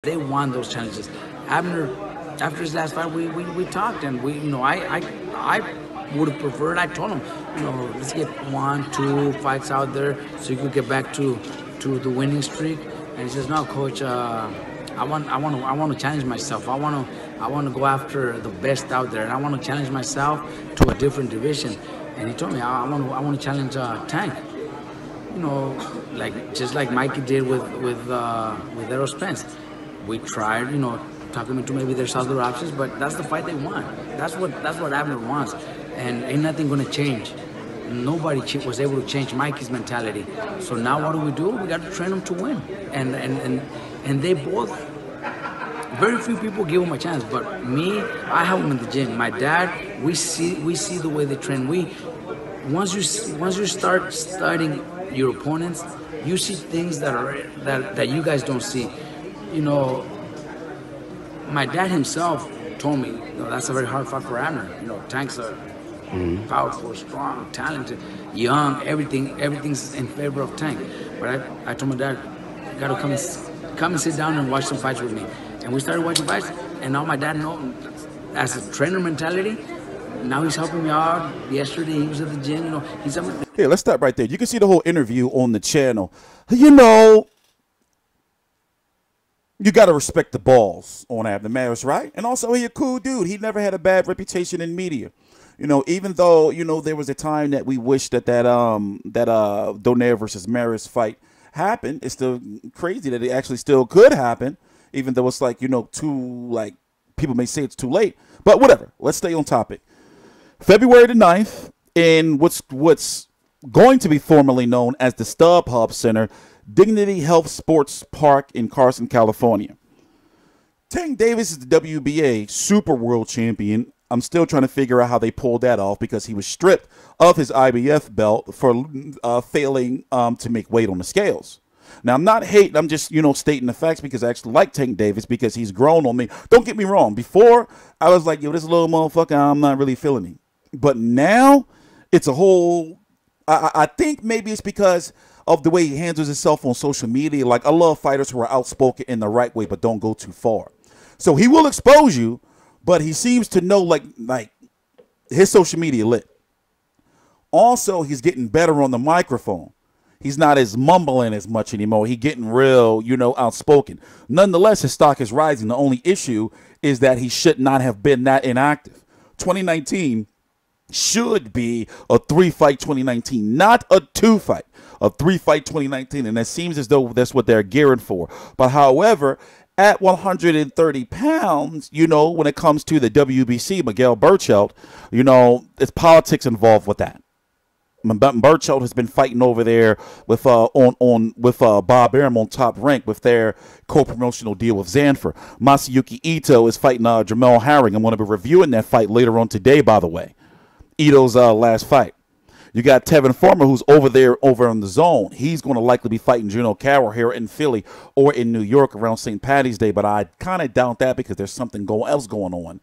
They want those challenges. Abner, after his last fight, we talked, and I would have preferred. I told him, let's get 1, 2 fights out there so you could get back to the winning streak. And he says, no, coach, I want to challenge myself. I want to go after the best out there, and I want to challenge myself to a different division. And he told me, I want to challenge Tank. Just like Mikey did with Errol Spence. We tried, talking into maybe there's other options, but that's the fight they want. That's what Abner wants, and ain't nothing gonna change. Nobody was able to change Mikey's mentality. So now what do? We got to train them to win, and they both. Very few people give them a chance, but me, I have them in the gym. My dad, we see the way they train. Once you start studying your opponents, you see things that you guys don't see. My dad himself told me, that's a very hard fight for Abner. Tank's a powerful, strong, talented, young, everything's in favor of Tank. But I told my dad, you gotta come and sit down and watch some fights with me. And we started watching fights, and now my dad knows, as a trainer mentality, now he's helping me out. Yesterday he was at the gym, he's helping. Here, let's stop right there. You can see the whole interview on the channel. You got to respect the balls on Abner Mares, right? And also, he's a cool dude. He never had a bad reputation in media. Even though, there was a time that we wished that Donaire versus Mares fight happened, it's still crazy that it actually still could happen, even though it's people may say it's too late. But whatever. Let's stay on topic. February the 9th, in what's going to be formerly known as the StubHub Center, Dignity Health Sports Park in Carson, California. Tank Davis is the WBA Super World Champion. I'm still trying to figure out how they pulled that off because he was stripped of his IBF belt for failing to make weight on the scales. Now, I'm not hating. I'm just, stating the facts because I actually like Tank Davis because he's grown on me. Don't get me wrong. Before, I was like, this little motherfucker, I'm not really feeling him. But now, it's a whole... I think maybe it's because of the way he handles himself on social media. Like, I love fighters who are outspoken in the right way, but don't go too far. So he will expose you, but he seems to know, like his social media lit. Also, he's getting better on the microphone. He's not as mumbling as much anymore. He's getting real, outspoken. Nonetheless, his stock is rising. The only issue is that he should not have been that inactive. 2019 should be a 3-fight 2019, not a 2-fight. A 3-fight 2019, and it seems as though that's what they're gearing for. But however, at 130 pounds, when it comes to the WBC, Miguel Berchelt, it's politics involved with that. Berchelt has been fighting over there with Bob Arum on Top Rank with their co-promotional deal with Zanfer. Masayuki Ito is fighting Jamel Herring. I'm going to be reviewing that fight later on today, by the way. Ito's last fight. You got Tevin Farmer, who's over on the zone. He's going to likely be fighting Juno Carroll here in Philly or in New York around St. Patty's Day, but I kind of doubt that because there's something else going on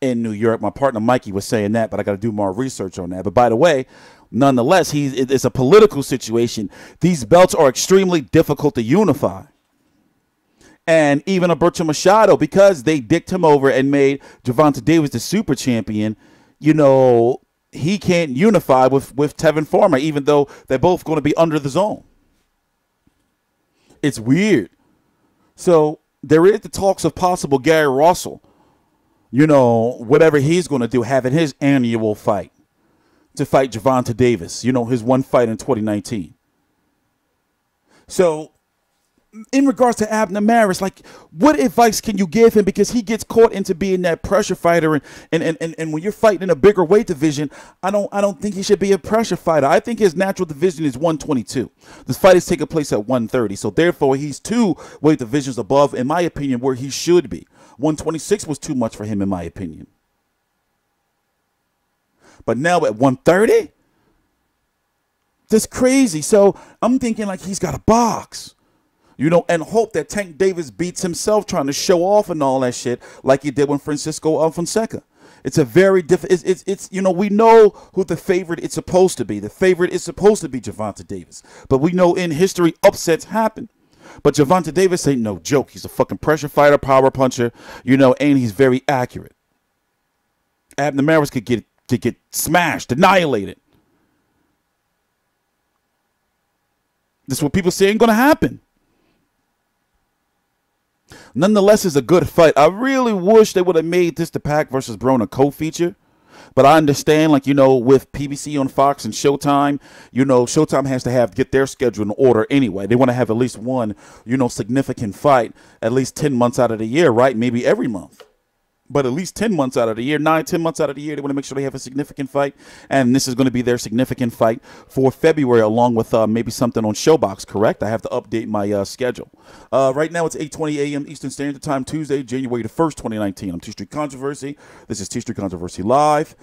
in New York. My partner Mikey was saying that, but I got to do more research on that. But by the way, nonetheless, it's a political situation. These belts are extremely difficult to unify. And even Alberto Machado, because they dicked him over and made Gervonta Davis the super champion, he can't unify with Tevin Farmer, even though they're both going to be under the zone. It's weird. So there is the talks of possible Gary Russell, whatever he's going to do, having his annual fight to fight Gervonta Davis, his one fight in 2019. So in regards to Abner Mares, what advice can you give him? Because he gets caught into being that pressure fighter, and when you're fighting in a bigger weight division, I don't think he should be a pressure fighter. I think his natural division is 122. This fight is taking place at 130, so therefore he's 2 weight divisions above, in my opinion, where he should be. 126 was too much for him, in my opinion. But now at 130, that's crazy. So I'm thinking he's got a box. And hope that Tank Davis beats himself trying to show off and all that shit like he did when Francisco Fonseca. It's a very different. It's we know who the favorite is supposed to be. The favorite is supposed to be Gervonta Davis, but we know in history upsets happen. But Gervonta Davis ain't no joke. He's a fucking pressure fighter, power puncher, you know, and he's very accurate. Abner Mares could get smashed, annihilated. This is what people say ain't going to happen. Nonetheless, it's a good fight. I really wish they would have made this the Pac versus Broner co-feature. But I understand, like, you know, with PBC on Fox and Showtime, you know, Showtime has to get their schedule in order anyway. They want to have at least one, you know, significant fight at least 10 months out of the year, right? Maybe every month. But at least 10 months out of the year, 9-10 months out of the year, they want to make sure they have a significant fight. And this is going to be their significant fight for February, along with maybe something on Showbox, correct? I have to update my schedule. Right now, it's 8:20 a.m. Eastern Standard Time, Tuesday, January the 1st, 2019. I'm TstreeT Controversy. This is TstreeT Controversy Live.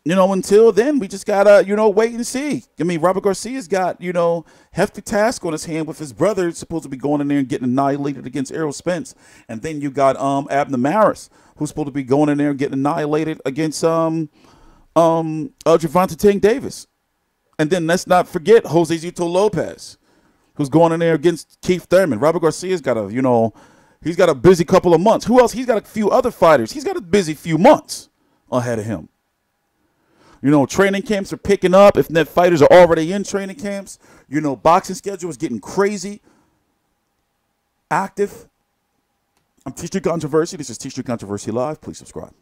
You know, until then, we just got to, you know, wait and see. I mean, Robert Garcia's got, you know, hefty task on his hand with his brother supposed to be going in there and getting annihilated against Spence. And then you got Abner Mares, who's supposed to be going in there and getting annihilated against Gervonta Tank Davis. And then let's not forget Jose Zito Lopez, who's going in there against Keith Thurman. Robert Garcia's got a, you know, he's got a busy couple of months. Who else? He's got a few other fighters. He's got a busy few months ahead of him. You know, training camps are picking up. If net fighters are already in training camps, you know, boxing schedule is getting crazy, active. I'm TstreeT Controversy. This is TstreeT Controversy Live. Please subscribe.